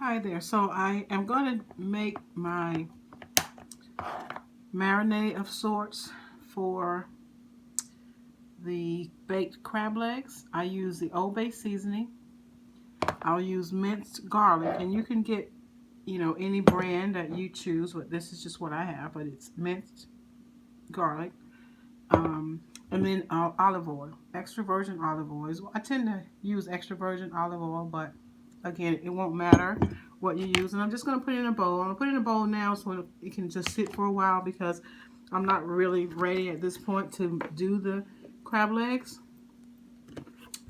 Hi there. So I am going to make my marinade of sorts for the baked crab legs. I use the Old Bay seasoning. I'll use minced garlic, and you can get, any brand that you choose. But this is just what I have, but it's minced garlic. And then olive oil, extra virgin olive oil. I tend to use extra virgin olive oil, but again, it won't matter what you use. And I'm just going to put it in a bowl. I'm going to put it in a bowl now so it can just sit for a while because I'm not really ready at this point to do the crab legs.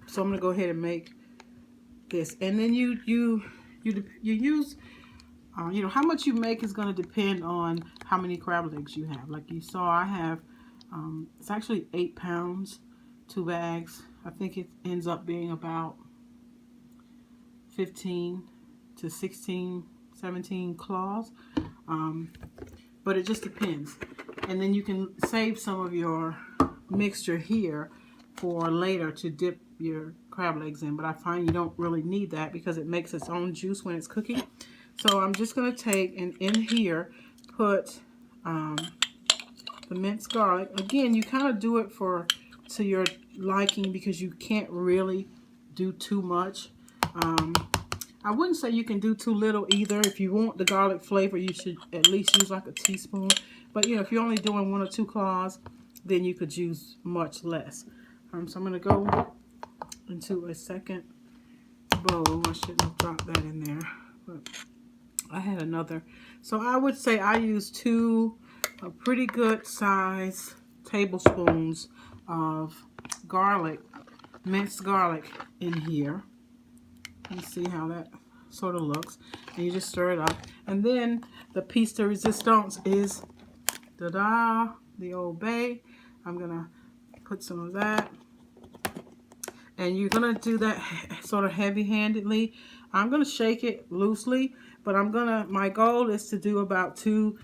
So I'm going to go ahead and make this. And then you use, how much you make is going to depend on how many crab legs you have. Like you saw, I have, it's actually 8 pounds, 2 bags. I think it ends up being about 15 to 16, 17 claws. But it just depends. And then you can save some of your mixture here for later to dip your crab legs in. But I find you don't really need that because it makes its own juice when it's cooking. So I'm just going to take and in here put the minced garlic. Again, you kind of do it to your liking because you can't really do too much. I wouldn't say you can do too little either. If you want the garlic flavor, you should at least use like a teaspoon. But if you're only doing 1 or 2 claws, then you could use much less. So I'm going to go into a second bowl. I shouldn't have dropped that in there, but I had another. So I would say I use 2 pretty good size tablespoons of garlic, minced garlic in here. You see how that sort of looks, and you just stir it up. And then the piece de resistance is the Old Bay. I'm gonna put some of that, and you're gonna do that sort of heavy-handedly. I'm gonna shake it loosely, but my goal is to do about 2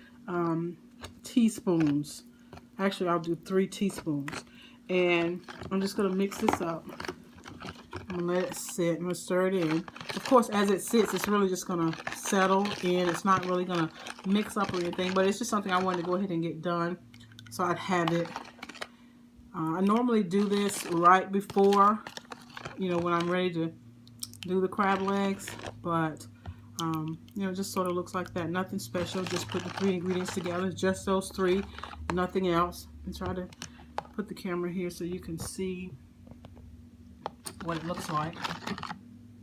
teaspoons. Actually, I'll do 3 teaspoons, and I'm just gonna mix this up. I'm going to let it sit. I'm going to stir it in. Of course, as it sits, it's really just going to settle in. It's not really going to mix up or anything, but it's just something I wanted to go ahead and get done so I'd have it. I normally do this right before, when I'm ready to do the crab legs, but, it just sort of looks like that. Nothing special. Just put the 3 ingredients together, just those 3, nothing else. And try to put the camera here so you can see what it looks like.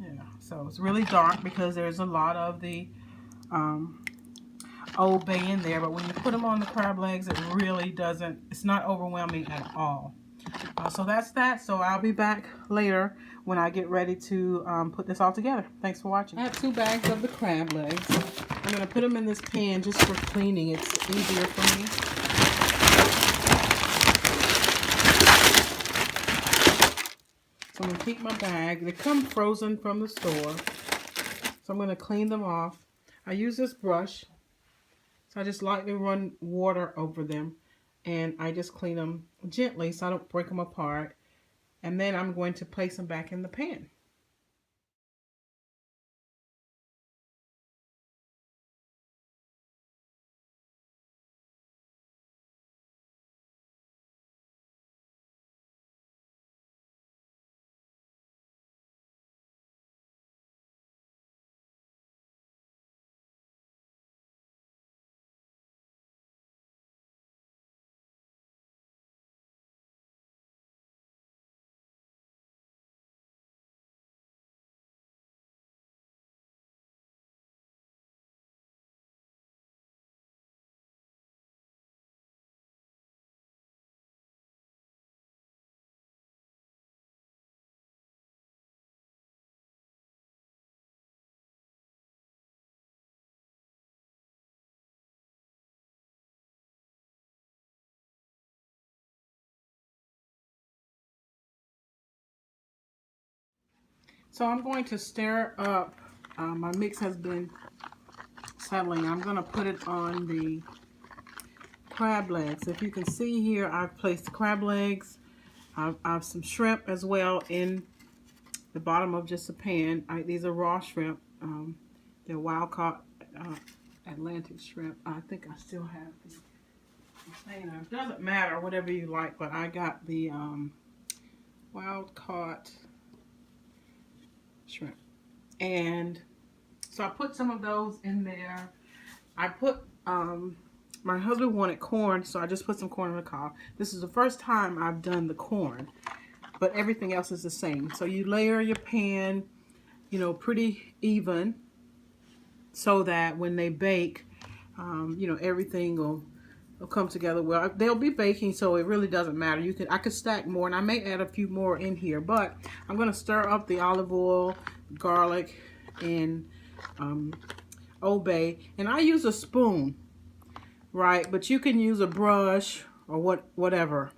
Yeah, so it's really dark because there's a lot of the Old Bay in there, but when you put them on the crab legs, it really doesn't, it's not overwhelming at all. So that's that. So I'll be back later when I get ready to put this all together. Thanks for watching. I have 2 bags of the crab legs. I'm going to put them in this pan just for cleaning. It's easier for me. So I'm going to keep my bag. They come frozen from the store. So I'm going to clean them off. I use this brush. So I just lightly run water over them. And I just clean them gently so I don't break them apart. And then I'm going to place them back in the pan. So I'm going to stir up. My mix has been settling. I'm going to put it on the crab legs. If you can see here, I've placed crab legs. I have some shrimp as well in the bottom of just a pan. These are raw shrimp. They're wild caught Atlantic shrimp. I think I still have the container. It doesn't matter, whatever you like, but I got the wild caught shrimp. And so I put some of those in there. I put, my husband wanted corn, so I just put some corn on the cob. This is the first time I've done the corn, but everything else is the same. So you layer your pan, you know, pretty even, so that when they bake, you know, everything will come together well. They'll be baking, so it really doesn't matter. I could stack more, and I may add a few more in here, but I'm going to stir up the olive oil, garlic, and Old Bay, and I use a spoon, right? But you can use a brush or whatever.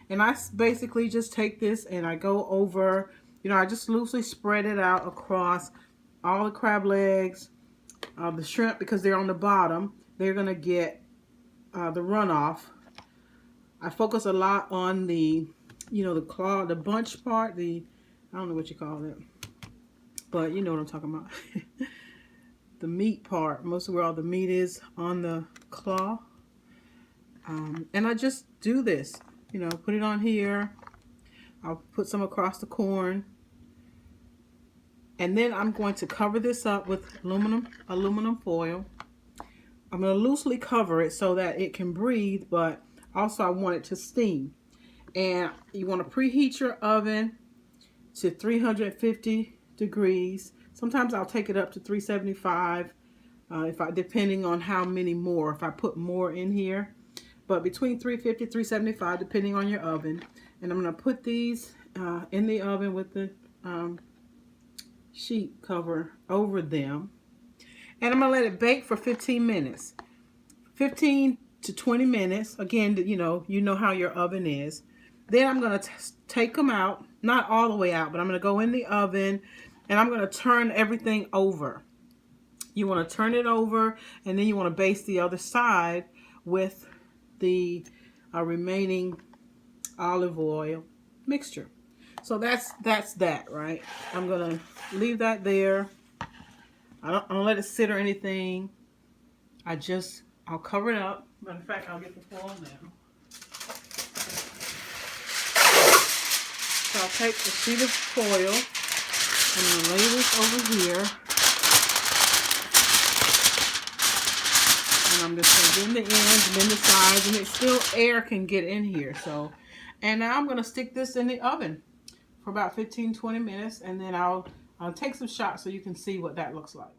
And I basically just take this and I go over, you know, I just loosely spread it out across all the crab legs, the shrimp, because they're on the bottom. They're gonna get the runoff. I focus a lot on the, you know, the claw, the bunch part, I don't know what you call it, but you know what I'm talking about. The meat part, most of where all the meat is on the claw. And I just do this, you know, put it on here. I'll put some across the corn. And then I'm going to cover this up with aluminum foil. I'm going to loosely cover it so that it can breathe, but also I want it to steam. And you want to preheat your oven to 350 degrees. Sometimes I'll take it up to 375, depending on how many more, if I put more in here. But between 350 and 375, depending on your oven. And I'm going to put these in the oven with the sheet cover over them. And I'm going to let it bake for 15 minutes. 15 to 20 minutes. Again, you know how your oven is. Then I'm going to take them out. Not all the way out, but I'm going to go in the oven. And I'm going to turn everything over. You want to turn it over, and then you want to baste the other side with the remaining olive oil mixture. So that's that, right? I'm going to leave that there. I don't let it sit or anything. I'll cover it up. Matter of fact, I'll get the foil now. So I'll take the sheet of foil. I'm going to lay this over here. And I'm just going to bend the ends, bend the sides, and still air can get in here. So, and now I'm going to stick this in the oven for about 15-20 minutes, and then I'll take some shots so you can see what that looks like.